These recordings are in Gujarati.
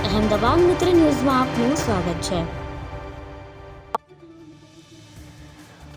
અહેમદાબાદ મિત્ર ન્યૂઝમાં આપનું સ્વાગત છે।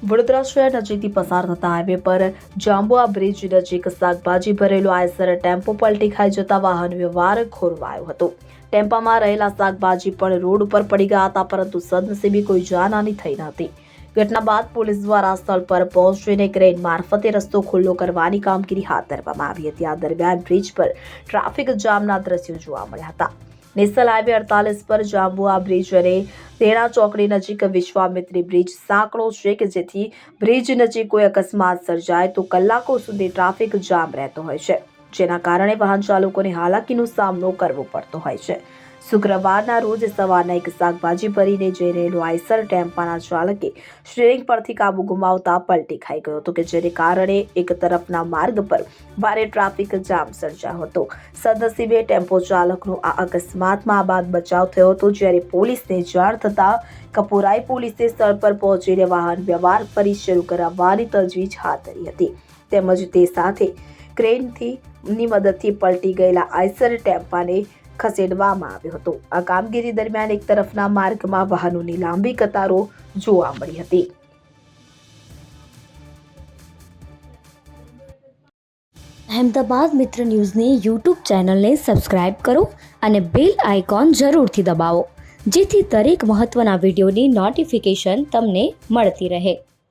વડોદરા શહેર નજીકથી પસાર થતા હાઈવે પર જાંબુઆ બ્રિજ નજીક શાકભાજી ભરેલો આઈસર ટેમ્પો પલટી ખાઈ જતા વાહન વ્યવહાર ખોરવાયો હતો। ટેમ્પામાં રહેલા શાકભાજી પણ રોડ ઉપર પડી ગયા હતા, પરંતુ સદનસીબે કોઈ જાનહાની થઈ ન હતી। ઘટના બાદ પોલીસ દ્વારા સ્થળ પર પહોંચીને ક્રેન મારફતે રસ્તો ખુલ્લો કરવાની કામગીરી હાથ ધરવામાં આવી હતી। આ દરમિયાન બ્રિજ પર ટ્રાફિક જામના દ્રશ્યો જોવા મળ્યા હતા। નેશનલ હાઈવે 48 પર જાંબુઆ બ્રિજ અને તેણા ચોકડી નજીક વિશ્વામિત્રી બ્રિજ સાંકડો છે કે જેથી બ્રિજ નજીક કોઈ અકસ્માત સર્જાય તો કલાકો સુધી ટ્રાફિક જામ રહેતો હોય છે, જેના કારણે વાહન ચાલકોને હાલાકીનો સામનો કરવો પડતો હોય છે। શુક્રવારના રોજ સવારના એક શાકભાજી ભરીને જઈ રહેલો આઈસર ટેમ્પાના ચાલકે સ્ટીયરિંગ પરથી કાબુ ગુમાવતા પલટી ખાઈ ગયો હતો, કે જેને કારણે એક તરફના માર્ગ પર ભારે ટ્રાફિક જામ સર્જાયો હતો। સદનસીબે ટેમ્પો ચાલકનો આ અકસ્માતમાં આબાદ બચાવ થયો હતો। જ્યારે પોલીસને જાણ થતાં કપોરાઈ પોલીસે સ્થળ પર પહોંચીને વાહન વ્યવહાર ફરી શરૂ કરાવવાની તજવીજ હાથ ધરી હતી, તેમજ તે સાથે ક્રેનની મદદથી પલટી ગયેલા આઈસર ટેમ્પાને ખસેડવામાં આવ્યો હતો। આ કામગીરી દરમિયાન એક તરફના માર્ગમાં વાહનોની લાંબી કતારો જોવા મળી હતી। અહેમદાબાદ મિત્ર ન્યૂઝની યુટ્યુબ ચેનલને સબસ્ક્રાઇબ કરો અને બેલ આઇકોન જરૂરથી દબાવો, જેથી દરેક મહત્વના વિડીયોની નોટિફિકેશન તમને મળતી રહે।